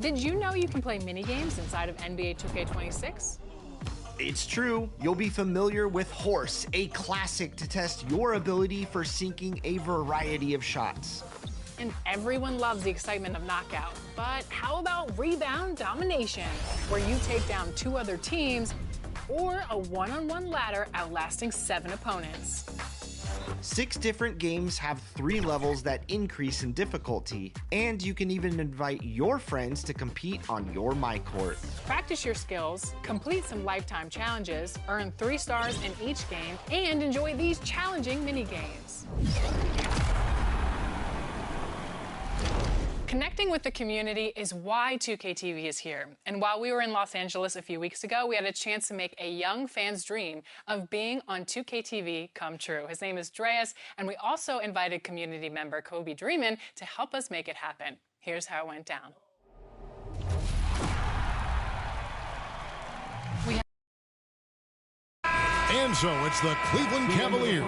Did you know you can play mini-games inside of NBA 2K26? It's true. You'll be familiar with Horse, a classic to test your ability for sinking a variety of shots. And everyone loves the excitement of Knockout. But how about Rebound Domination, where you take down 2 other teams, or a one-on-one ladder outlasting 7 opponents? 6 different games have 3 levels that increase in difficulty, and you can even invite your friends to compete on your MyCourt. Practice your skills, complete some lifetime challenges, earn 3 stars in each game, and enjoy these challenging mini-games. Connecting with the community is why 2KTV is here. And while we were in Los Angeles a few weeks ago, we had a chance to make a young fan's dream of being on 2KTV come true. His name is Dreas, and we also invited community member Kobe Dreamin to help us make it happen. Here's how it went down. And so it's the Cleveland Cavaliers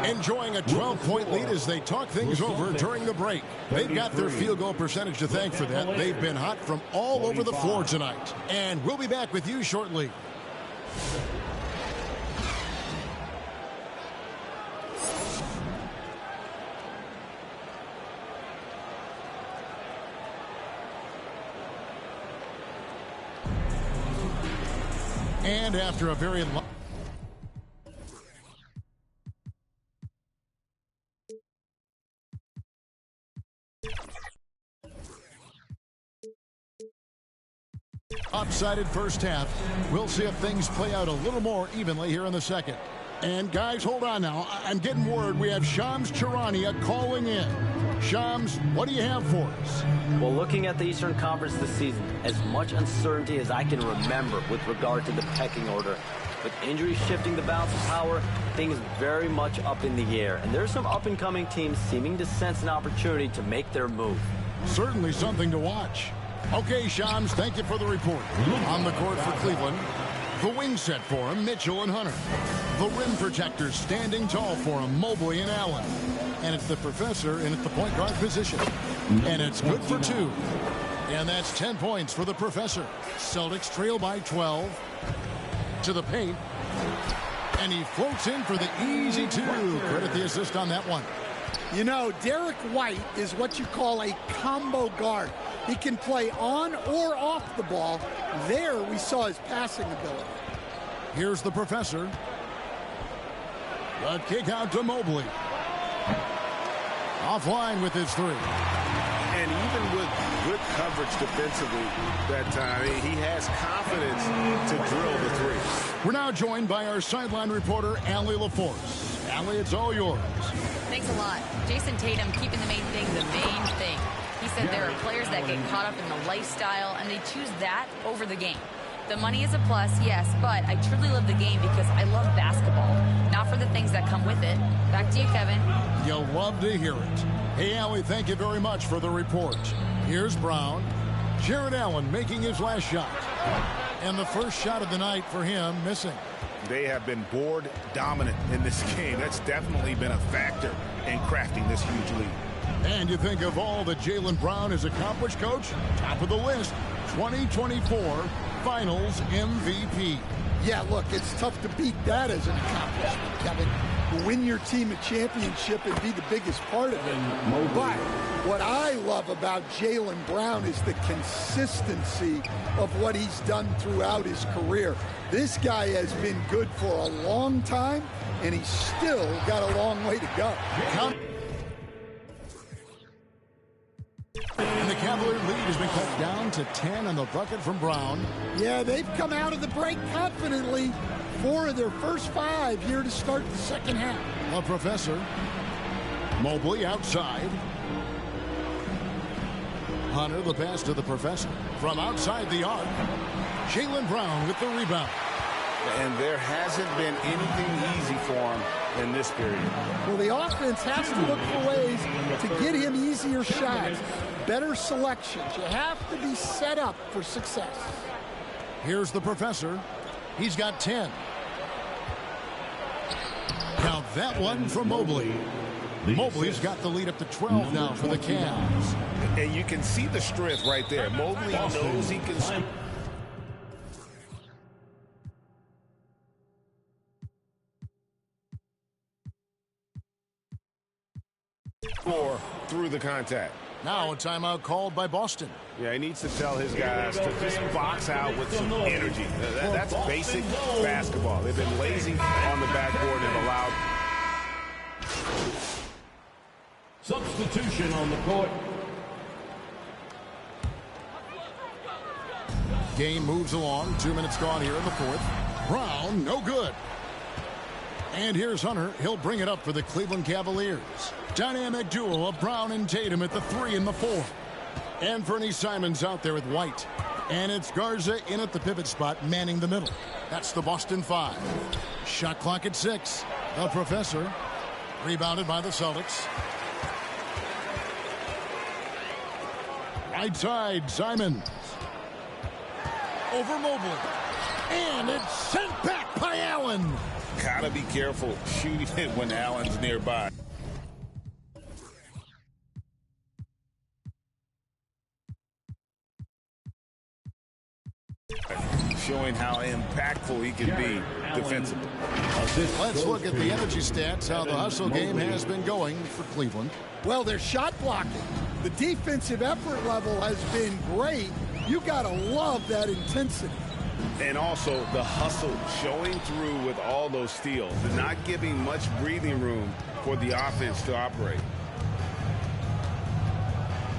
enjoying a 12-point lead as they talk things over during the break. They've got their field goal percentage to thank for that. They've been hot from all over the floor tonight. And we'll be back with you shortly. And after a very long lopsided first half, we'll see if things play out a little more evenly here in the second. And guys, hold on now. I'm getting word we have Shams Charania calling in. Shams, what do you have for us? Well, looking at the Eastern Conference this season, as much uncertainty as I can remember with regard to the pecking order. With injuries shifting the balance of power, things very much up in the air. And there's some up-and-coming teams seeming to sense an opportunity to make their move. Certainly something to watch. Okay, Shams, thank you for the report. On the court for Cleveland, the wing set for him, Mitchell and Hunter. The rim protectors standing tall for him, Mobley and Allen. And it's the professor in at the point guard position. And it's good for 2. And that's 10 points for the professor. Celtics trail by 12. To the paint. And he floats in for the easy 2. Credit the assist on that one. You know, Derek White is what you call a combo guard. He can play on or off the ball. There we saw his passing ability. Here's the professor. The kick out to Mobley. Offline with his 3. And even with good coverage defensively that time, he has confidence to drill the 3. We're now joined by our sideline reporter, Allie LaForce. Allie, it's all yours. Thanks a lot. Jason Tatum keeping the main thing the main thing. He said there are players that get caught up in the lifestyle, and they choose that over the game. The money is a plus, yes, but I truly love the game because I love basketball, not for the things that come with it. Back to you, Kevin. You'll love to hear it. Hey, Allie, thank you very much for the report. Here's Brown. Jared Allen making his last shot. And the first shot of the night for him missing. They have been board dominant in this game. That's definitely been a factor in crafting this huge lead. And you think of all that Jaylen Brown has accomplished, Coach? Top of the list, 2024 Finals MVP. Yeah, look, it's tough to beat that as an accomplishment, Kevin. To win your team a championship and be the biggest part of it. But what I love about Jaylen Brown is the consistency of what he's done throughout his career. This guy has been good for a long time, and he's still got a long way to go. And the Cavalier lead has been cut down to 10 on the bucket from Brown. Yeah, they've come out of the break confidently. 4 of their first 5 here to start the second half. The professor. Mobley outside. Hunter, the pass to the professor. From outside the arc. Jaylen Brown with the rebound. And there hasn't been anything easy for him in this period. Well, the offense has to look for ways to get him easier shots, better selections. You have to be set up for success. Here's the professor. He's got 10. Count that one from Mobley. Mobley's got the lead up to 12 now for the Cavs. And you can see the strength right there. Mobley knows he can score through the contact. Now a timeout called by Boston. Yeah, he needs to tell his guys to just box out with some energy. That's basic basketball. They've been lazy on the backboard and allowed. Substitution on the court. Game moves along. 2 minutes gone here in the fourth. Brown, no good. And here's Hunter. He'll bring it up for the Cleveland Cavaliers. Dynamic duo of Brown and Tatum at the 3 and the 4. And Fernie Simons out there with White. And it's Garza in at the pivot spot, manning the middle. That's the Boston 5. Shot clock at 6. The Professor. Rebounded by the Celtics. Right side, Simons. Over Mobley. And it's sent back by Allen. Gotta be careful shooting it when Allen's nearby. Showing how impactful he can be defensively. Let's look at the energy stats, how the hustle game has been going for Cleveland. Well, they're shot blocking. The defensive effort level has been great. You got to love that intensity. And also the hustle showing through with all those steals and not giving much breathing room for the offense to operate.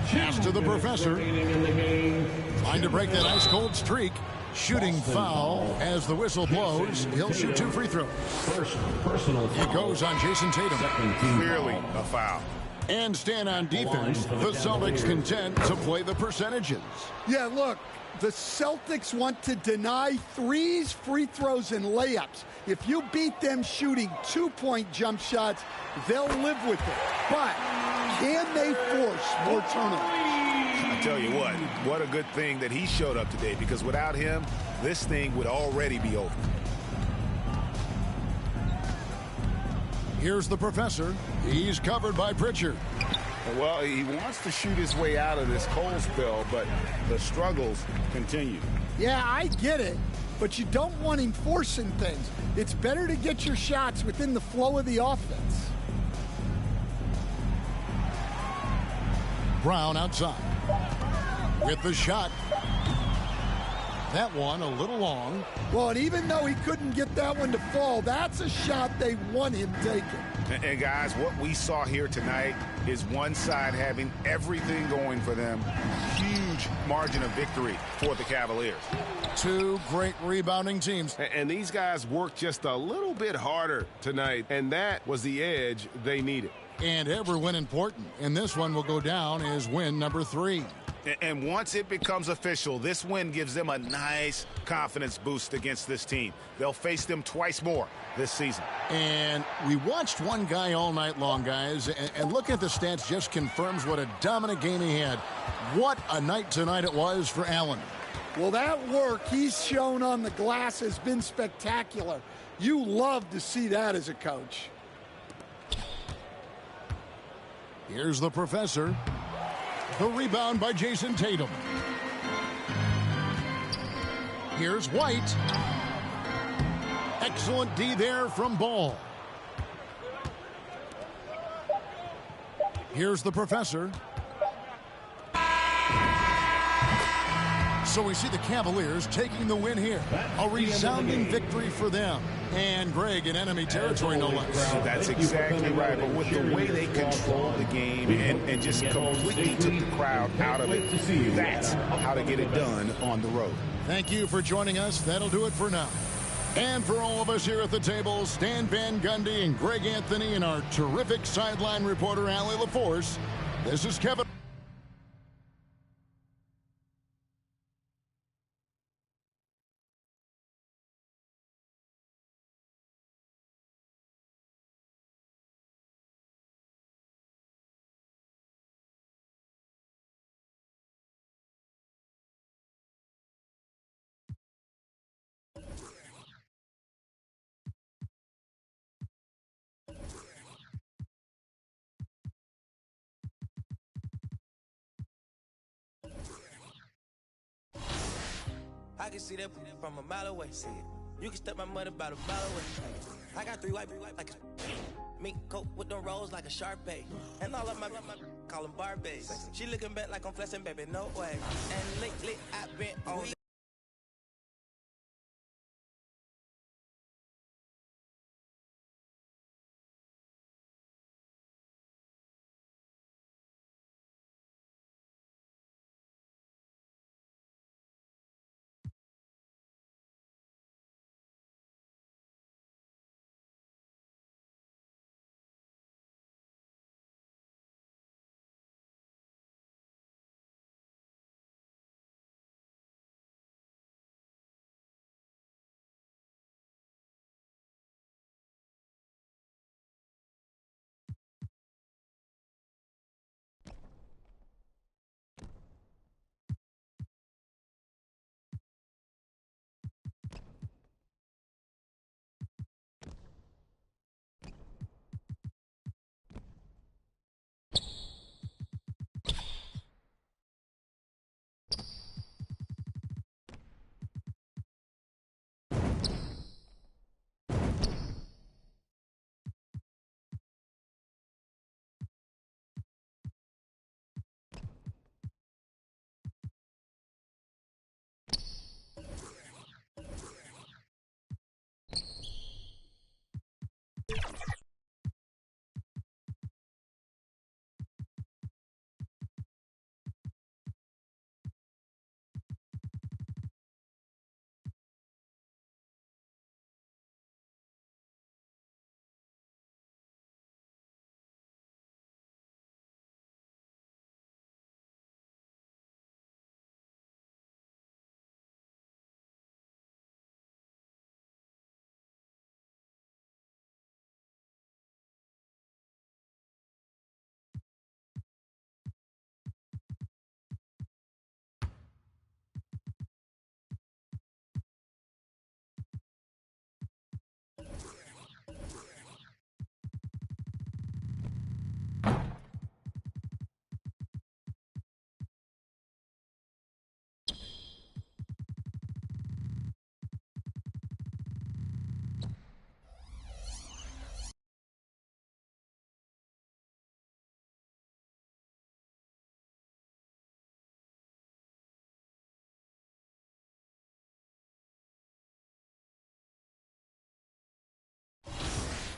Pass to the Professor. Trying to break that ice-cold streak. Shooting foul as the whistle blows. He'll shoot 2 free throws. It goes on Jason Tatum. Clearly a foul. And stand on defense. The Celtics content to play the percentages. Yeah, look, the Celtics want to deny threes, free throws, and layups. If you beat them shooting 2-point jump shots, they'll live with it. But can they force more turnovers? I tell you what a good thing that he showed up today, because without him, this thing would already be over. Here's the Professor. He's covered by Pritchard. Well, he wants to shoot his way out of this cold spell, but the struggles continue. Yeah, I get it, but you don't want him forcing things. It's better to get your shots within the flow of the offense. Brown outside with the shot. That one a little long. Well, and even though he couldn't get that one to fall, that's a shot they want him taking. And guys, what we saw here tonight is one side having everything going for them. Huge margin of victory for the Cavaliers. 2 great rebounding teams. And these guys worked just a little bit harder tonight, and that was the edge they needed. And every win important. And this one will go down as win number 3. And once it becomes official, this win gives them a nice confidence boost against this team. They'll face them twice more this season. And we watched one guy all night long, guys, and looking at the stats just confirms what a dominant game he had. What a night tonight it was for Allen. Well, that work he's shown on the glass has been spectacular. You love to see that as a coach. Here's the Professor. The rebound by Jason Tatum. Here's White. Excellent D there from Ball. Here's the Professor. So we see the Cavaliers taking the win here. A resounding victory for them. And Greg in enemy territory, no less. That's exactly right. But with the way they controlled the game and just completely took the crowd out of it, that's how to get it done on the road. Thank you for joining us. That'll do it for now. And for all of us here at the table, Stan Van Gundy and Greg Anthony and our terrific sideline reporter, Allie LaForce, this is Kevin. I can see that from a mile away. See it. You can step my mother about a mile away. I got 3 white like a mink coat with them rolls like a Sharpay. And all of my call them Barbies. She looking back like I'm flexing, baby, no way. And lately I've been on.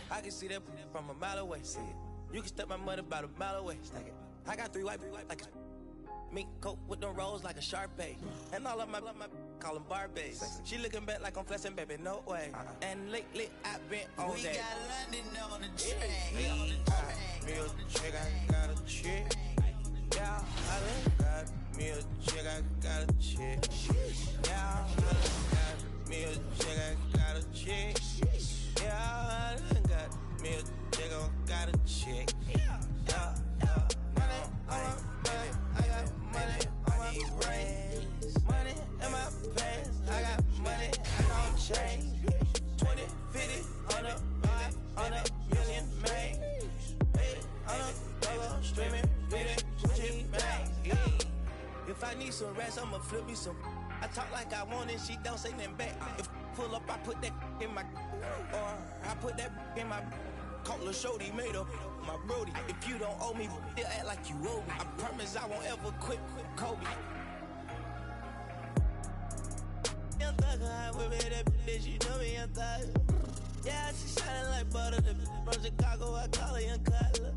I can see that from a mile away. See it. You can step my mother about a mile away. Stack it. I got 3 white like a mink coat with them rolls like a Sharpay. And all of my call them Barbies. She looking back like I'm flexing, baby, no way. And lately I've been on that. We got London on the track. Me a chick, I got a chick. Yeah, I done got me a chick, I got a chick. Yeah, I done got me a chick, I got a chick. Yeah, I done got me a chick, I got a chick. Yeah, money on my money, I got money on my brains. Money in my pants, I got money, I don't change. 20, 50, 100, 100 million, man. 800 dollar streaming, feeding, Gucci, man. If I need some rest, I'ma flip me some. I talk like I want it, she don't say nothing back. If pull up, I put that in my, or I put that in my. Call a shorty, made up my brody. If you don't owe me, still act like you owe me. I promise I won't ever quit Kobe. Young thugger, I whip it, that bitch, you know me, young thugger. Yeah, she shining like butter, the from Chicago, I call her young Cutler.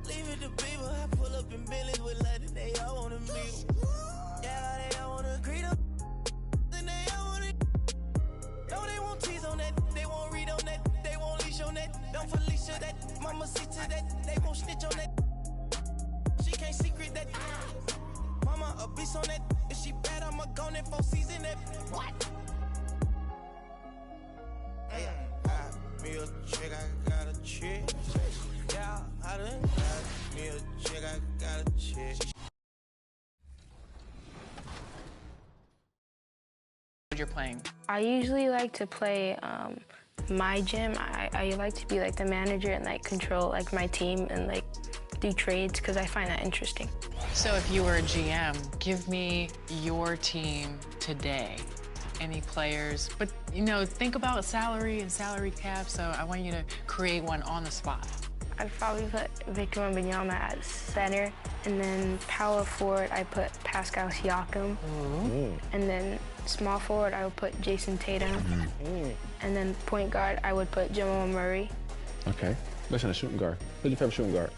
Leave it to people, I pull up in Billy's with London, they all wanna meet. Yeah, they all wanna greet them. Then they all wanna. No, they won't tease on that, they won't read on that, they won't leash on that. Don't Felicia that, mama see to that, they won't snitch on that. She can't secret that. Mama a beast on that, if she bad, I'ma go in 4 season that. What? Me a chick, I got a chick. Yeah, I done got me a chick, I got a chick. You're playing? I usually like to play my gym. I like to be like the manager and like control like my team and like do trades because I find that interesting. So if you were a GM, give me your team today. any players, but, you know, think about salary and salary cap, so I want you to create one on the spot. I'd probably put Victor Wembanyama at center, and then power forward, I put Pascal Siakam. And then small forward, I would put Jason Tatum. And then point guard, I would put Jamal Murray. Okay. Listen, a shooting guard. Who's your favorite shooting guard?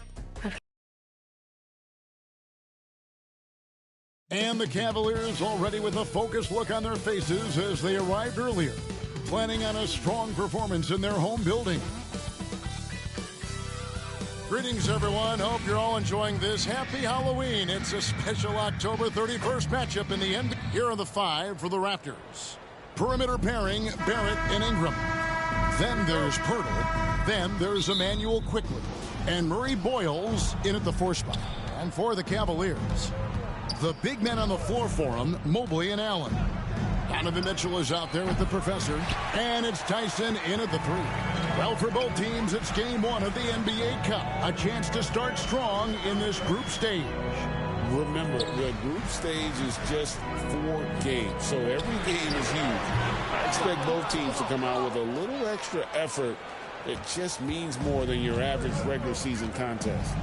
And the Cavaliers already with a focused look on their faces as they arrived earlier, planning on a strong performance in their home building. Greetings, everyone. Hope you're all enjoying this. Happy Halloween. It's a special October 31st matchup in the NBA. Here are the five for the Raptors. Perimeter pairing, Barrett and Ingram. Then there's Pirtle. Then there's Emmanuel Quickly. And Murray Boyles in at the 4 spot. And for the Cavaliers, the big men on the floor for them, Mobley and Allen. Donovan Mitchell is out there with the professor. And it's Tyson in at the 3. Well, for both teams, it's game 1 of the NBA Cup. A chance to start strong in this group stage. Remember, the group stage is just 4 games, so every game is huge. I expect both teams to come out with a little extra effort. It just means more than your average regular season contest.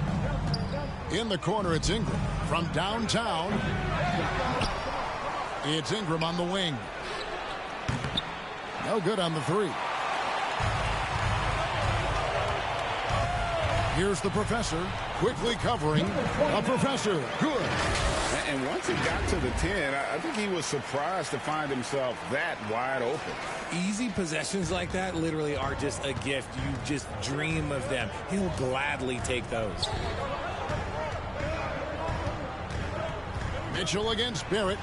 In the corner, it's Ingram. From downtown, it's Ingram on the wing. No good on the 3. Here's the professor, quickly covering. A professor, good. And once he got to the 10, I think he was surprised to find himself that wide open. Easy possessions like that literally are just a gift. You just dream of them. He'll gladly take those. Mitchell against Barrett.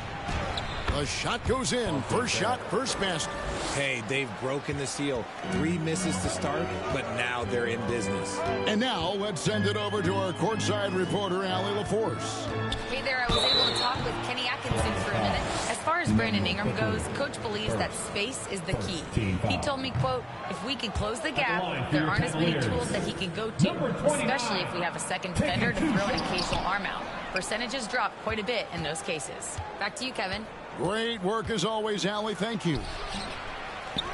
The shot goes in. First shot, first basket. Hey, they've broken the seal. 3 misses to start, but now they're in business. And now let's send it over to our courtside reporter, Allie LaForce. Hey there, I was able to talk with Kenny Atkinson for a minute. As far as Brandon Ingram goes, Coach believes that space is the key. He told me, quote, if we can close the gap, there aren't as many tools that he can go to, especially if we have a second defender to throw an occasional arm out. Percentages drop quite a bit in those cases. Back to you, Kevin. Great work as always, Allie. Thank you.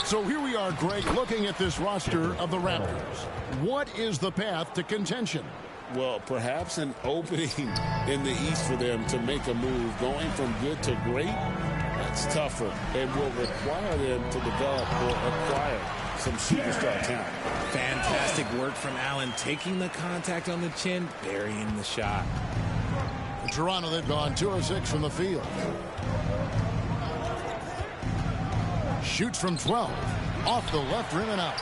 So here we are, Greg, looking at this roster of the Raptors. What is the path to contention? Well, perhaps an opening in the East for them to make a move. Going from good to great, that's tougher and will require them to develop or acquire some superstar talent. Fantastic work from Allen, taking the contact on the chin, burying the shot. In Toronto, they've gone 2 of 6 from the field. Shoots from 12. Off the left rim and out.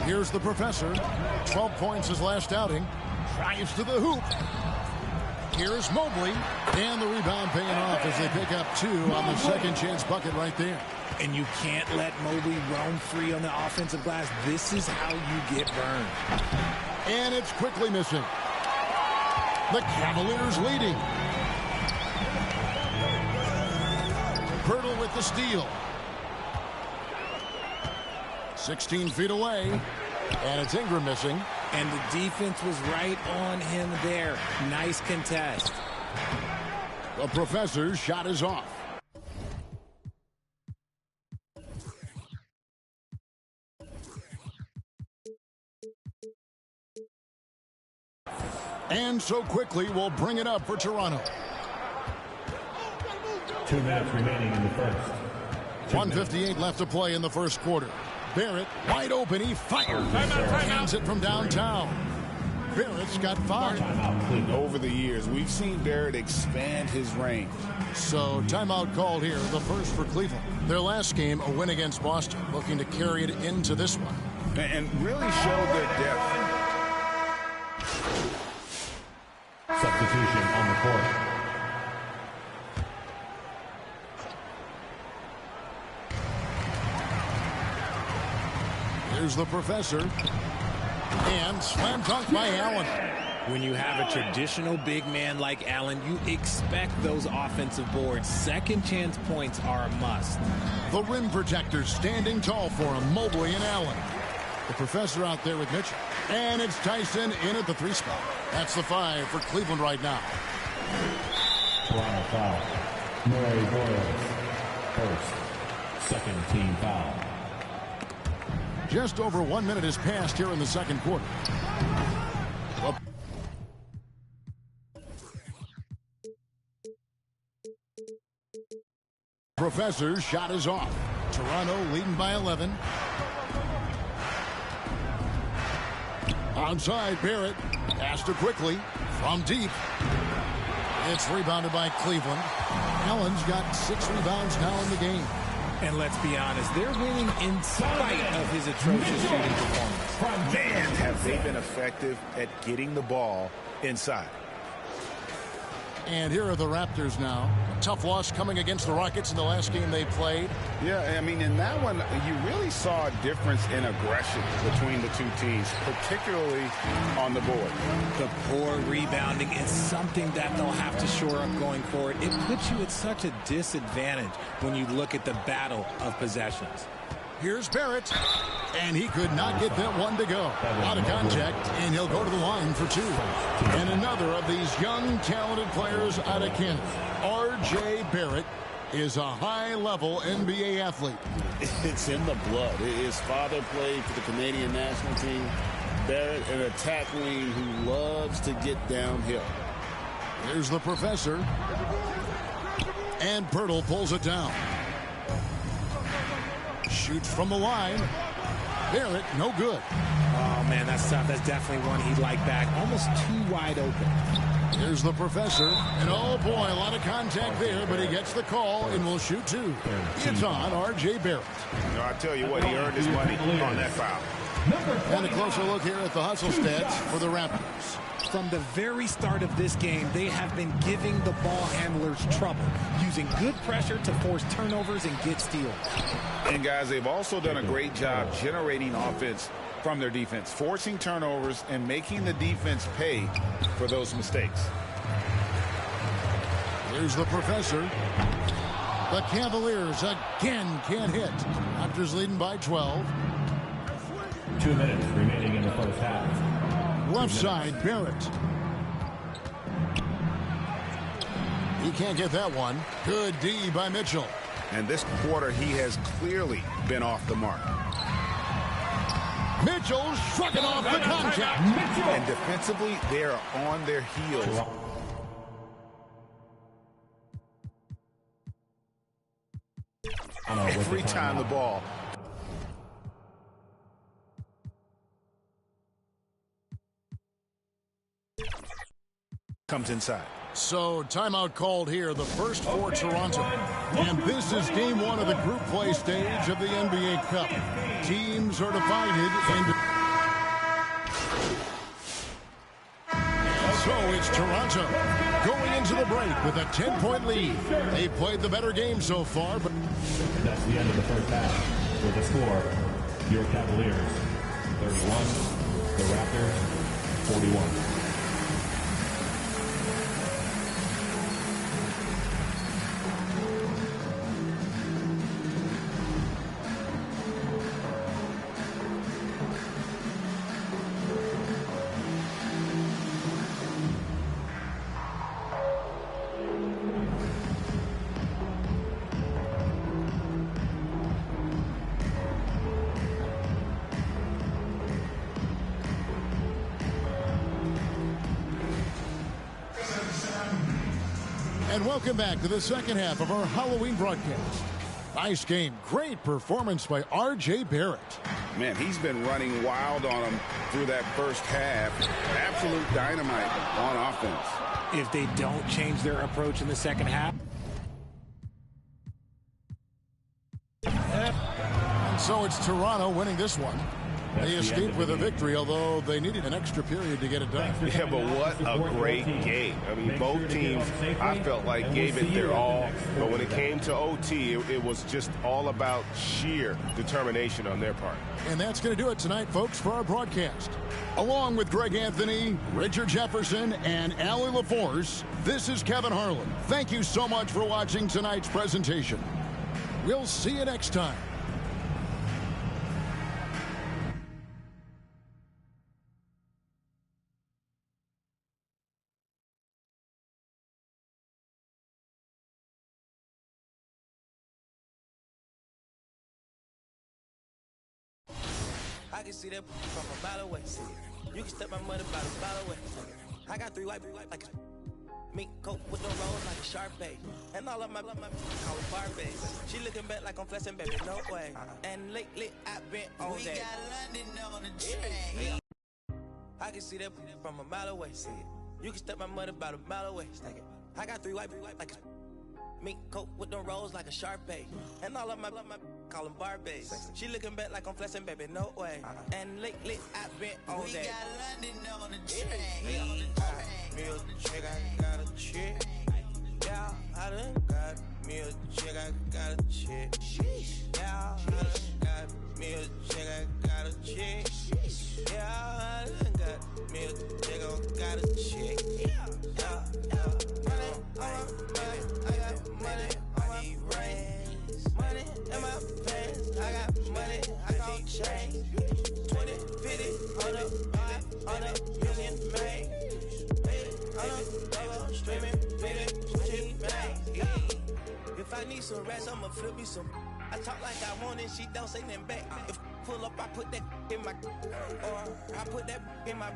Here's the professor. 12 points his last outing. Drives to the hoop. Here's Mobley. And the rebound paying off as they pick up 2 on the second chance bucket right there. And you can't let Mobley roam free on the offensive glass. This is how you get burned. And it's quickly missing. The Cavaliers leading. Pirtle with the steal. 16 feet away. And it's Ingram missing. And the defense was right on him there. Nice contest. The professor's shot is off. And so quickly we'll bring it up for Toronto. 2 minutes remaining in the first. 1:58 left to play in the first quarter. Barrett wide open. He fires. Hands it from downtown. Barrett's got 5. Over the years, we've seen Barrett expand his range. So timeout called here, the first for Cleveland. Their last game, a win against Boston, looking to carry it into this one. And really showed their depth. Substitution on the court. Here's the professor. And slam dunk by Allen. When you have a traditional big man like Allen, you expect those offensive boards. Second chance points are a must. The rim protectors standing tall for him, Mobley and Allen. The professor out there with Mitchell. And it's Tyson in at the 3 spot. That's the 5 for Cleveland right now. Toronto foul. Murray Boyles. First. Second team foul. Just over 1 minute has passed here in the second quarter. Professor's shot is off. Toronto leading by 11. Outside, Barrett. Passer quickly from deep. It's rebounded by Cleveland. Allen's got 6 rebounds now in the game. And let's be honest, they're winning in spite of his atrocious shooting performance. Man, have they been effective at getting the ball inside. And here are the Raptors now. A tough loss coming against the Rockets in the last game they played. Yeah, I mean, in that one, you really saw a difference in aggression between the two teams, particularly on the board. The poor rebounding is something that they'll have to shore up going forward. It puts you at such a disadvantage when you look at the battle of possessions. Here's Barrett, and he could not get that one to go. Out of contact, and he'll go to the line for 2. And another of these young, talented players out of Canada, R.J. Barrett, is a high-level NBA athlete. It's in the blood. His father played for the Canadian national team. Barrett, an attack wing who loves to get downhill. Here's the professor. And Pirtle pulls it down. Shoots from the line. Barrett, no good. Oh, man, that's tough. That's definitely one he'd like back. Almost too wide open. Here's the professor. And, oh, boy, a lot of contact there, but he gets the call and will shoot 2. It's on R.J. Barrett. You know, I tell you what, he earned his money on that foul. And a closer look here at the hustle stats for the Raptors. From the very start of this game, they have been giving the ball handlers trouble, using good pressure to force turnovers and get steals. And, guys, they've also done a great job generating offense from their defense, forcing turnovers and making the defense pay for those mistakes. Here's the professor. The Cavaliers again can't hit. Raptors leading by 12. 2 minutes remaining in the first half. Left side, Barrett. He can't get that one. Good D by Mitchell. And this quarter, he has clearly been off the mark. Mitchell shrugging off the contact. And defensively, they are on their heels. Every time the ball comes inside. So timeout called here, the first for Toronto. And this is game 1 of the group play stage of the NBA Cup. Teams are divided and so it's Toronto going into the break with a 10-point lead. They've played the better game so far, but that's the end of the first half. With the score, your Cavaliers 31, the Raptors 41. And welcome back to the second half of our Halloween broadcast. Nice game. Great performance by R.J. Barrett. Man, he's been running wild on them through that first half. Absolute dynamite on offense. If they don't change their approach in the second half. And so it's Toronto winning this one. They escaped with a victory, although they needed an extra period to get it done. Yeah, but what a great game. I mean, both teams, I felt like, gave it their all. But when it came to OT, it was just all about sheer determination on their part. And that's going to do it tonight, folks, for our broadcast. Along with Greg Anthony, Richard Jefferson, and Allie LaForce, this is Kevin Harlan. Thank you so much for watching tonight's presentation. We'll see you next time. I can see that from a mile away. You can step my mother about a mile away. I got 3 white like a mink coat with no rolls like a Sharpay. And all of my call them Barbies. She looking back like I'm flexing, baby, no way. And lately I've been on that. We got London on the train. I can see that from a mile away. You can step my mother about a mile away. I got 3 white like a mink coat with no rolls like a Sharpay. And all of my call them Barbies. She looking back like I'm flexing, baby, no way. And lately I've been on that. We got London on the train. Me a chick, I got a chick. Yeah, I done got me a chick, I got a chick. Yeah, I done got me a chick, I got a chick. Yeah, I done got me a chick, I got a chick. Yeah. Money on my baby, I got money on my brains. Money in my pants, I got money, I got change. 20, 50, 100, 500 million, man. If I need some rats, I'ma flip me some. I talk like I want it, she don't say nothing back. If pull up, I put that in my, or I put that in my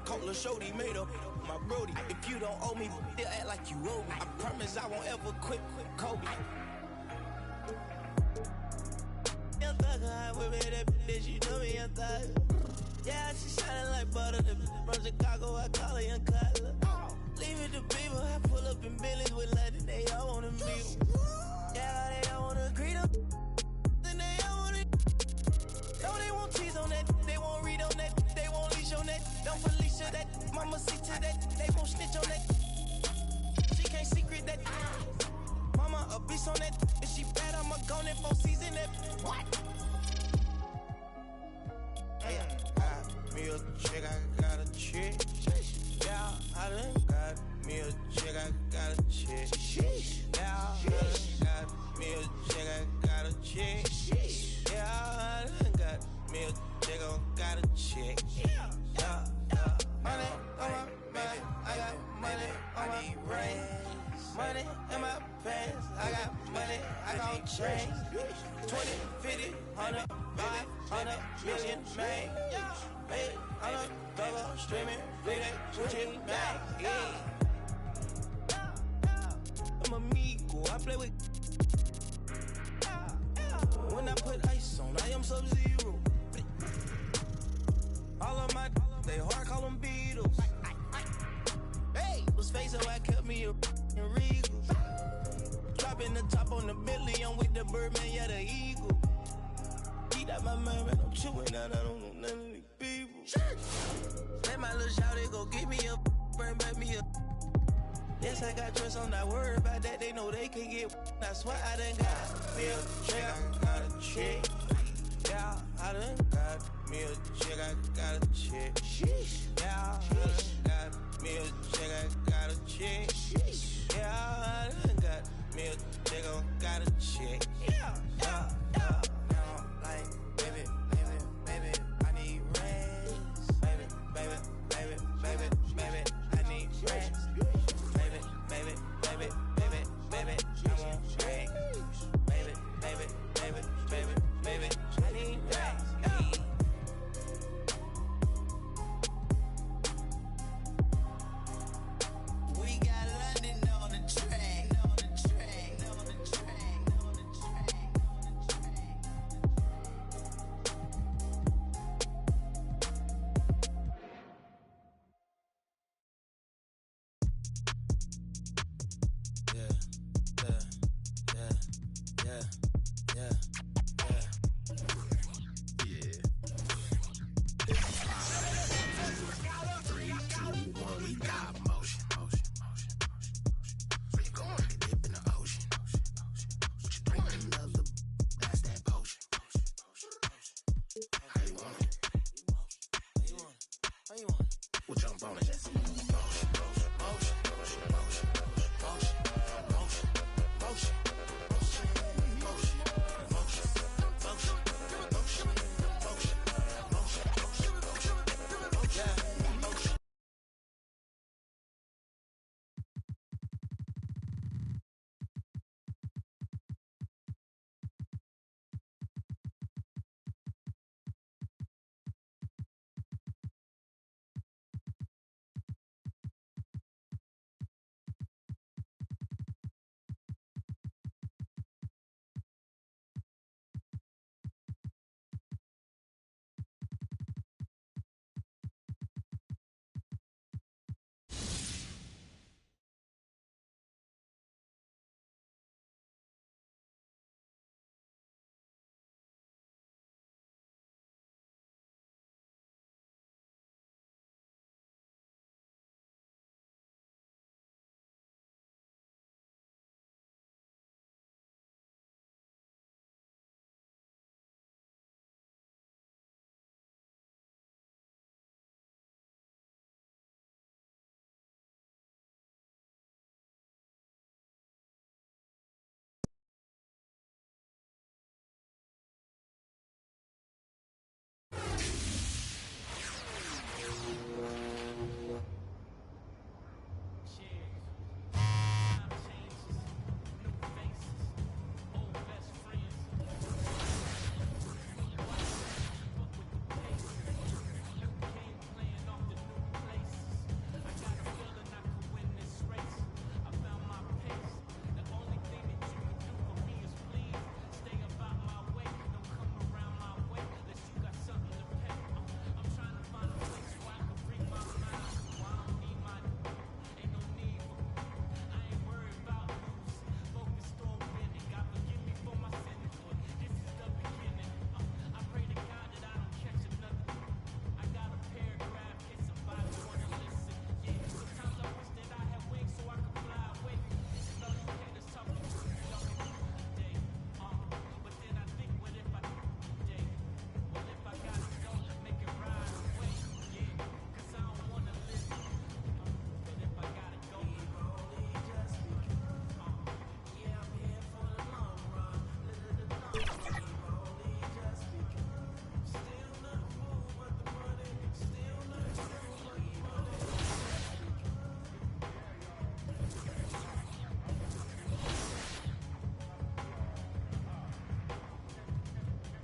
cola shorty made up my brody. If you don't owe me, they'll act like you owe me. I promise I won't ever quit Kobe. Young thugger, I whip it that bitch, you know me, young thugger. Yeah, she shining like butter. The from Chicago, I call her Young Cutler. Leave it to people. I pull up in Billy's with London. They all wanna meet. Yeah, they all wanna greet them. Then they all wanna. No, they won't tease on that. They won't read on that. They won't leash on that. Don't Felicia that. Mama see to that. They won't snitch on that. She can't secret that. Mama a beast on that. If she bad, I'ma go in 4 season that. What? Me a chick, I got a chick. Yeah, I done got me a chick, I got a chick. Yeah, I done got me a chick, I got a chick. Yeah, I done got me a chick, I got a chick. Yeah. Money on my back, I got money on my brain. Money in my pants, I got money, I got change. 20, 50, 100, 500 million, man. Hey, I'm a double streaming, bleeding, switching back. Yeah. I'm amigo, I play with. When I put ice on, I am Sub-Zero. All of my, they hard, call them Beatles. Hey, was face so I kept me a Regal. Dropping the top on the Bentley, I'm with the Birdman, yeah, the Eagle. Eat out my mind, man, I'm chewing out, I don't know none of these people. Let my little shawty go get me a, bring back me a. Yes, I got trust, I'm not worried about that, they know they can get. That's why I done got me a chick, I got a chick. Yeah, I done got me a chick, I got a chick. Yeah, I done got me a chick, I got a chick. Yeah, I done got me a chick, I got a chick. Yeah. Like, baby, I need rest. Baby, I need rest. Baby, I want rest. Baby, I need rest. We got London on the train.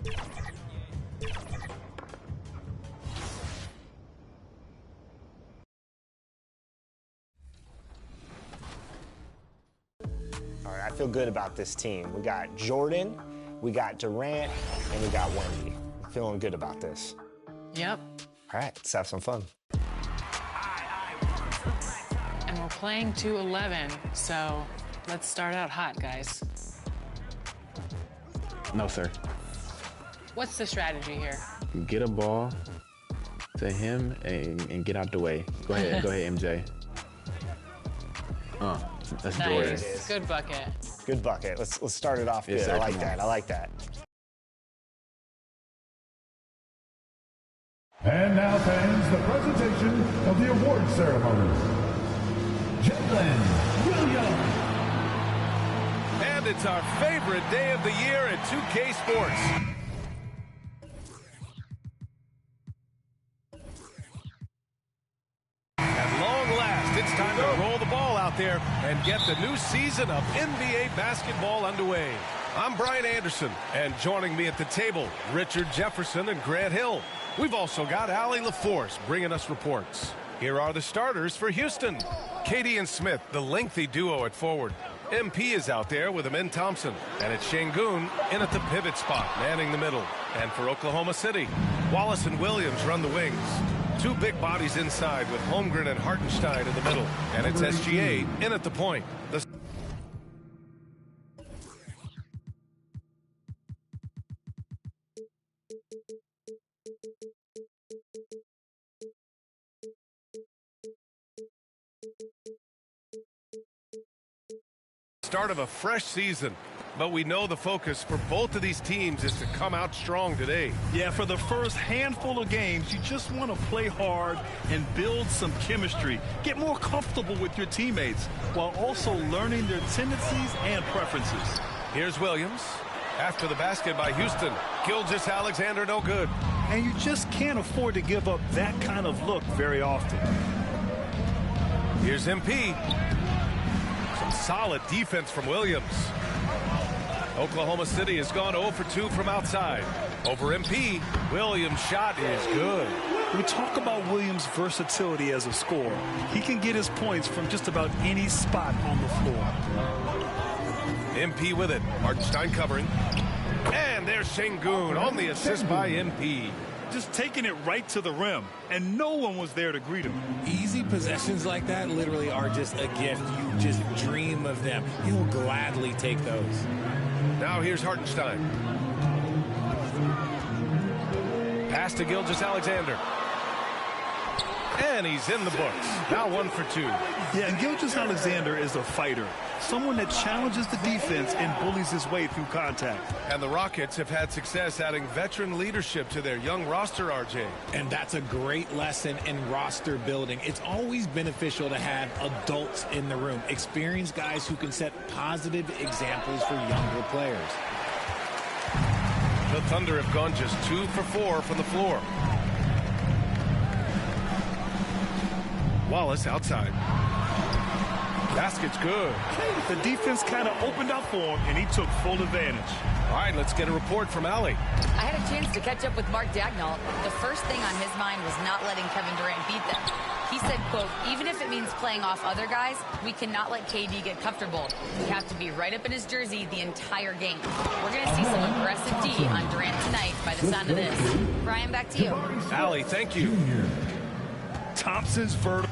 All right, I feel good about this team. We got Jordan, we got Durant, and we got Wendy. I'm feeling good about this. Yep. All right, let's have some fun. And we're playing to 11, so let's start out hot, guys. No, sir. What's the strategy here? Get a ball to him and get out the way. Go ahead, MJ. That's Jordan. Nice. Good bucket. Good bucket. Let's start it off good. Yes, sir. I like that. I like that. And now, fans, the presentation of the award ceremony. Jalen Williams. And it's our favorite day of the year at 2K Sports. At long last, it's time to roll the ball out there and get the new season of NBA basketball underway. I'm Brian Anderson, and joining me at the table, Richard Jefferson and Grant Hill. We've also got Allie LaForce bringing us reports. Here are the starters for Houston. Katie and Smith, the lengthy duo at forward. MP is out there with Amin Thompson. And it's Şengün in at the pivot spot, manning the middle. And for Oklahoma City, Wallace and Williams run the wings. Two big bodies inside with Holmgren and Hartenstein in the middle. And it's SGA in at the point. The start of a fresh season, but we know the focus for both of these teams is to come out strong today. Yeah, for the first handful of games, you just want to play hard and build some chemistry. Get more comfortable with your teammates while also learning their tendencies and preferences. Here's Williams. After the basket by Houston, Gilgeous-Alexander no good. And you just can't afford to give up that kind of look very often. Here's MP. Some solid defense from Williams. Oklahoma City has gone 0 for 2 from outside. Over MP, Williams' shot is good. We talk about Williams' versatility as a scorer. He can get his points from just about any spot on the floor. MP with it. Hartenstein covering. And there's Şengün on the assist by MP. Just taking it right to the rim, and no one was there to greet him. Easy possessions like that literally are just a gift. You just dream of them. He'll gladly take those. Now here's Hartenstein. Pass to Gilgeous-Alexander. And he's in the books. Now 1 for 2. Yeah, and Gilgeous-Alexander is a fighter. Someone that challenges the defense and bullies his way through contact. And the Rockets have had success adding veteran leadership to their young roster, RJ. And that's a great lesson in roster building. It's always beneficial to have adults in the room, experienced guys who can set positive examples for younger players. The Thunder have gone just 2 for 4 from the floor. Wallace outside. Basket's good. The defense kind of opened up for him, and he took full advantage. All right, let's get a report from Allie. I had a chance to catch up with Mark Daigneault. The first thing on his mind was not letting Kevin Durant beat them. He said, quote, even if it means playing off other guys, we cannot let KD get comfortable. We have to be right up in his jersey the entire game. We're going to see some aggressive D on Durant tonight by the sound of this. Brian, back to you. Allie, thank you. Thompson's vertical.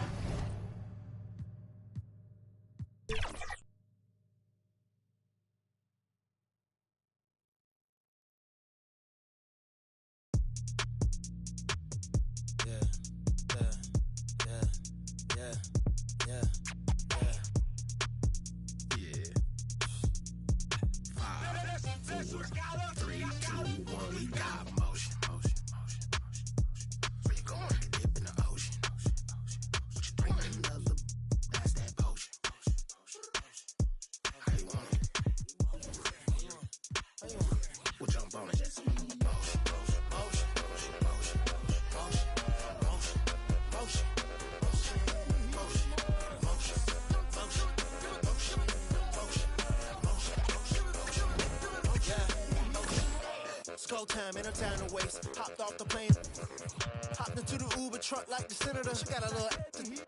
Go time, ain't no time to waste. Hopped off the plane, hopped into the Uber truck like the senator. She got a little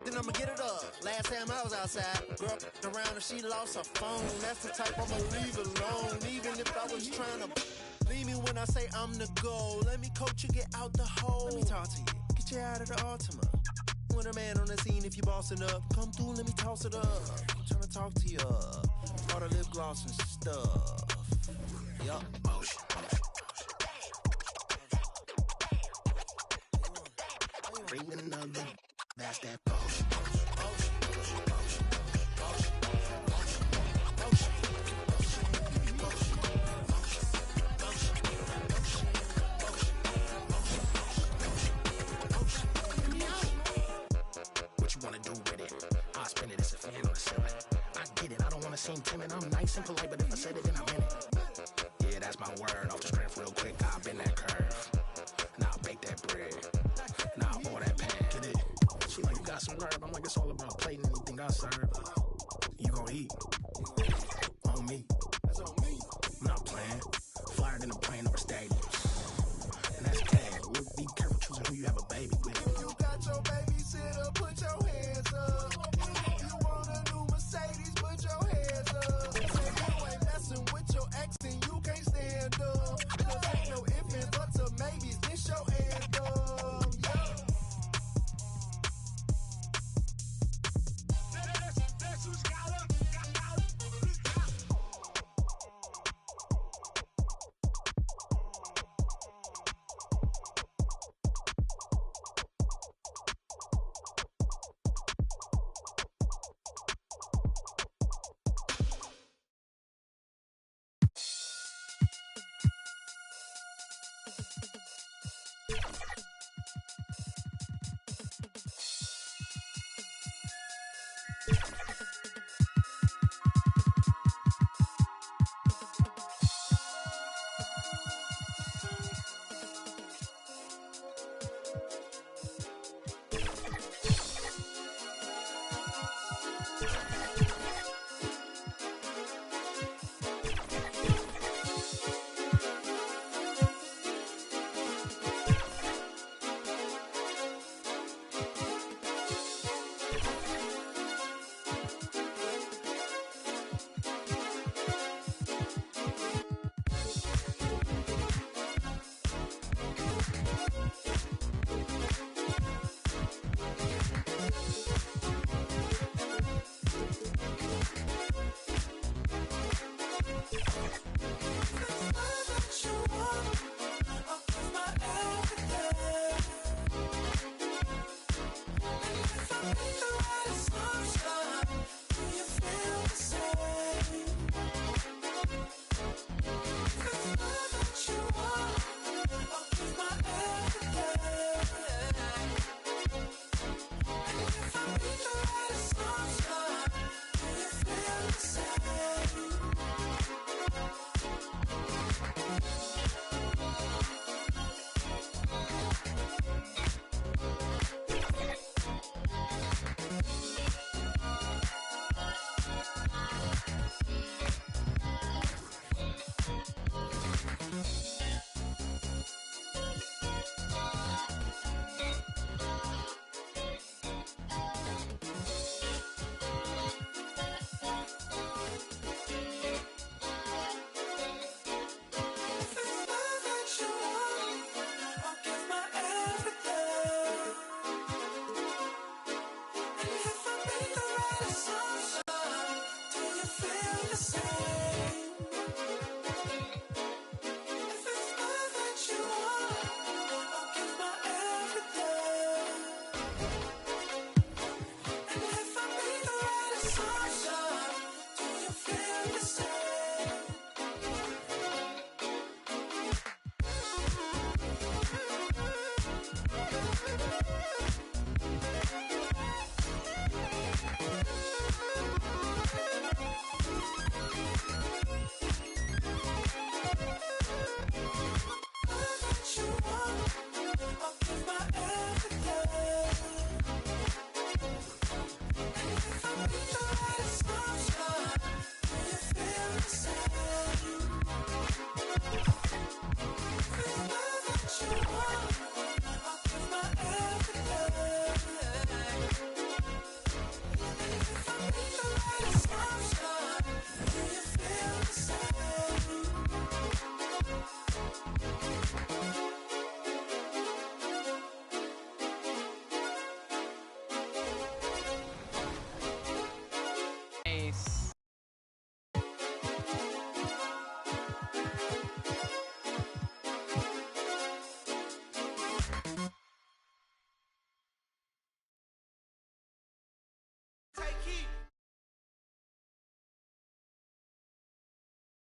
then I'ma get it up. Last time I was outside, girl around and she lost her phone. That's the type I'ma leave alone, even if I was trying to leave me when I say I'm the goal. Let me coach you, get out the hole. Let me talk to you, get you out of the Altima. When a man on the scene, if you bossing up, come through, let me toss it up. I'm trying to talk to you, all the lip gloss and stuff. Yup. Motion. Bring another, that's that potion. What you wanna do with it? I'll spin it as a fan on the ceiling. I get it, I don't wanna seem timid. I'm nice and polite, but if I said it, then I meant it. Yeah, that's my word. Off the strength real quick, I'll bend that curve. Now I'll bake that bread. Now I'll pour that pan. Get it? She like, you got some nerve. I'm like, it's all about plating anything I serve. You gon' eat.